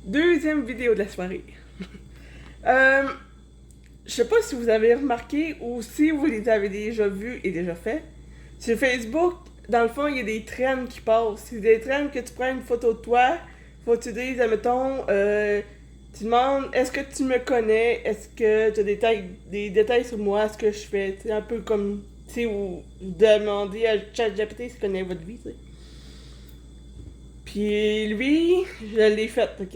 Deuxième vidéo de la soirée. Je sais pas si vous avez remarqué ou si vous les avez déjà vus et déjà fait. Sur Facebook, dans le fond, il y a des trends qui passent. C'est des trends que tu prends une photo de toi, faut que tu dises, admettons, tu demandes, est-ce que tu me connais, est-ce que tu as des détails sur moi, ce que je fais. C'est un peu comme, tu sais, vous demandez à ChatGPT s'il connaît votre vie, tu sais. Puis lui, je l'ai fait, ok?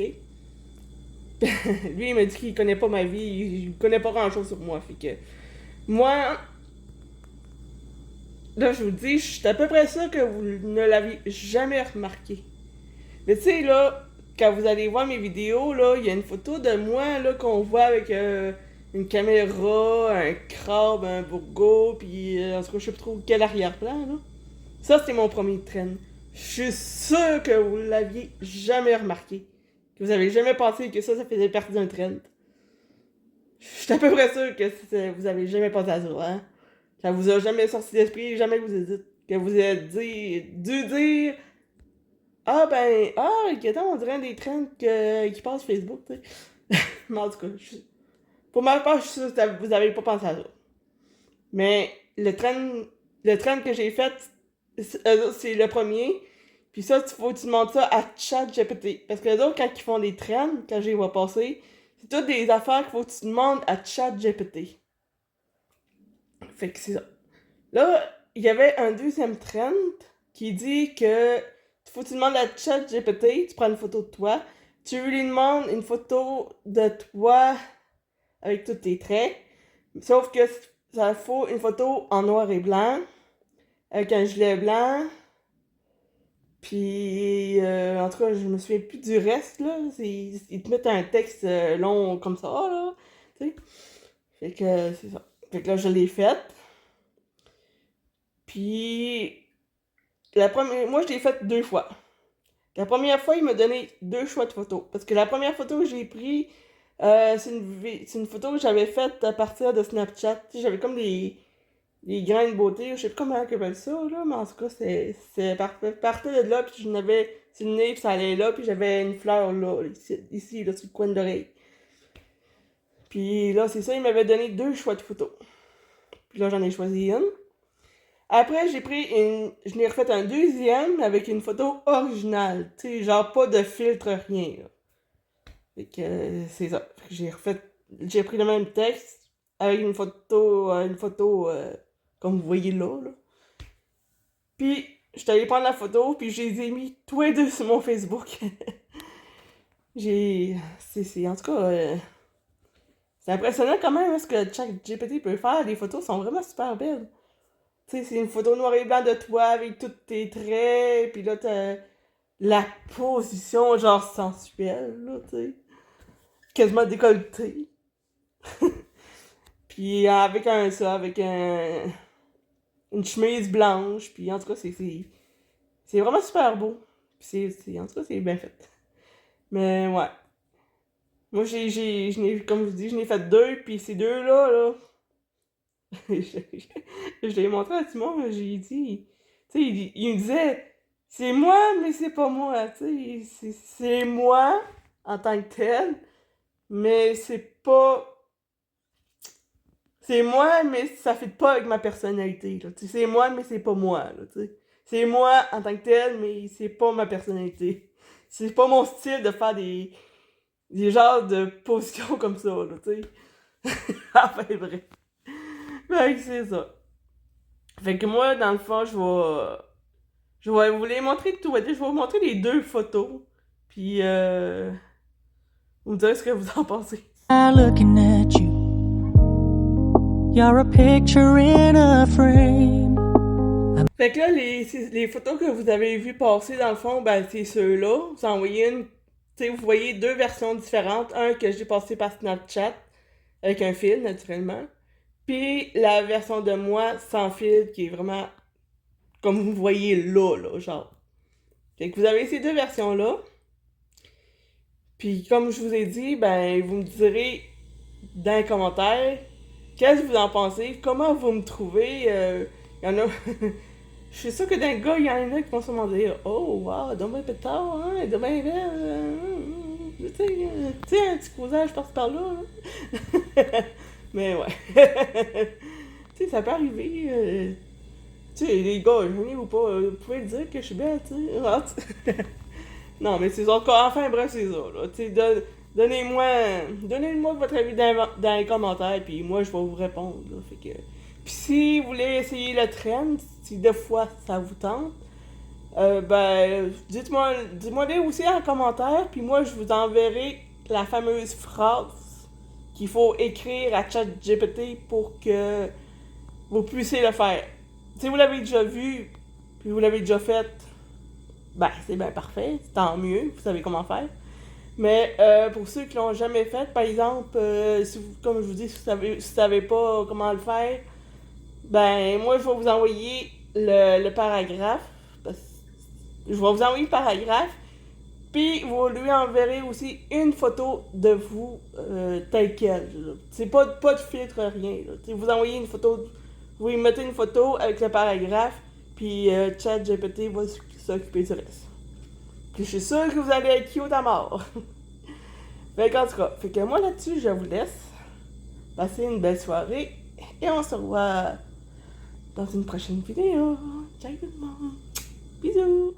Lui, il m'a dit qu'il connaît pas ma vie, il connaît pas grand chose sur moi. Fait que moi, là, je vous dis, je suis à peu près sûr que vous ne l'avez jamais remarqué. Mais tu sais, là, quand vous allez voir mes vidéos, là, il y a une photo de moi, là, qu'on voit avec une caméra, un crabe, un bourgo, puis en tout cas, je sais pas trop quel arrière-plan, là. Ça, c'est mon premier trend. Je suis sûr que vous l'aviez jamais remarqué. Que vous avez jamais pensé que ça faisait partie d'un trend. Je suis à peu près sûr que vous avez jamais pensé à ça, hein? Ça vous a jamais sorti d'esprit, jamais que vous avez dit, que vous avez dû dire Gaëtan, on dirait des trends qui passent Facebook, tu sais. Mais en tout cas, pour ma part, je suis sûr que vous avez pas pensé à ça. Mais le trend que j'ai fait, c'est le premier. Puis ça, faut que tu demandes ça à ChatGPT. Parce que les autres, quand ils font des trends, quand je les vois passer, c'est toutes des affaires qu'il faut que tu demandes à ChatGPT. Fait que c'est ça. Là, il y avait un deuxième trend qui dit que faut que tu demandes à ChatGPT, tu prends une photo de toi, tu lui demandes une photo de toi avec tous tes traits, sauf que ça faut une photo en noir et blanc, avec un gilet blanc, puis en tout cas, je me souviens plus du reste, là, ils te mettent un texte long comme ça, là, tu sais. Fait que c'est ça. Fait que là, je l'ai faite. Puis, moi, je l'ai faite 2 fois. La première fois, il m'a donné 2 choix de photos. Parce que la première photo que j'ai prise, c'est une photo que j'avais faite à partir de Snapchat. Tu sais, j'avais comme des grains de beauté, je sais pas comment on appelle ça, là, mais en tout cas, c'est parfait. Partait de là, puis j'en avais sur le nez, puis ça allait là, puis j'avais une fleur là, ici, là, sur le coin de l'oreille. Puis là, c'est ça, il m'avait donné 2 choix de photos. Puis là, j'en ai choisi une. Après, je l'ai refait un deuxième avec une photo originale. Tu sais, genre pas de filtre, rien, là. Fait que c'est ça. Fait que j'ai pris le même texte avec une photo comme vous voyez là. Puis, je suis allée prendre la photo, puis je les ai mis tous les deux sur mon Facebook. En tout cas, c'est impressionnant quand même ce que ChatGPT peut faire. Les photos sont vraiment super belles. Tu sais, c'est une photo noir et blanc de toi avec tous tes traits, puis là, t'as la position genre sensuelle, là, tu sais. Quasiment décolletée. Puis une chemise blanche, puis en tout cas, c'est vraiment super beau. Puis en tout cas, c'est bien fait. Mais ouais. Moi, comme je vous dis, je n'ai fait 2, puis ces deux-là, là, je l'ai montré à Simon, j'ai dit, tu sais, il me disait, c'est moi, mais c'est pas moi, tu sais, c'est moi en tant que tel, mais c'est moi, mais ça fit pas avec ma personnalité, là, tu sais, c'est moi, mais c'est pas moi, là, tu sais, c'est moi en tant que tel, mais c'est pas ma personnalité, c'est pas mon style de faire des genres de positions comme ça, là, tu sais, enfin bref, fait que c'est ça. Fait que moi, dans le fond, je vais vous les montrer tout. Je vais vous montrer les 2 photos. Puis, vous me direz ce que vous en pensez. Looking at you, you're a picture in a frame. Fait que là, les photos que vous avez vues passer, dans le fond, ben, c'est ceux-là. Vous envoyez vous voyez 2 versions différentes. Un que j'ai passé par Snapchat, avec un fil, naturellement. Puis, la version de moi, sans fil, qui est vraiment comme vous voyez là, genre. Fait que vous avez ces 2 versions-là. Puis comme je vous ai dit, ben vous me direz dans les commentaires qu'est-ce que vous en pensez, comment vous me trouvez. Il y en a Je suis sûre que d'un gars, il y en a qui vont se demander oh, wow, demain pétard, hein, demain belle. Tu sais, un petit causage par-ci par-là. Hein. Mais ouais. Tu sais, ça peut arriver. Tu sais, les gars, gênés ou pas, vous pouvez le dire que je suis belle, tu sais. Non, mais c'est encore, enfin, bref, c'est ça, là. Tu sais, donnez-moi votre avis dans les commentaires, puis moi, je vais vous répondre, là. Fait que. Puis si vous voulez essayer le trend, si des fois ça vous tente, ben, dites-moi-les aussi en commentaire, puis moi, je vous enverrai la fameuse phrase qu'il faut écrire à ChatGPT pour que vous puissiez le faire. Si vous l'avez déjà vu, puis vous l'avez déjà fait, ben, c'est bien parfait, tant mieux, vous savez comment faire. Mais pour ceux qui l'ont jamais fait, par exemple, comme je vous dis, si vous savez pas comment le faire, ben moi je vais vous envoyer le paragraphe. Je vais vous envoyer le paragraphe, puis vous lui enverrez aussi une photo de vous telle quelle. C'est pas de filtre, rien. Vous envoyez une photo, vous y mettez une photo avec le paragraphe, puis ChatGPT va s'occuper du reste. Puis je suis sûre que vous allez être cute à mort. Fait qu'en tout cas, fait que moi là-dessus, je vous laisse. Passez une belle soirée. Et on se revoit dans une prochaine vidéo. Ciao tout le monde. Bisous.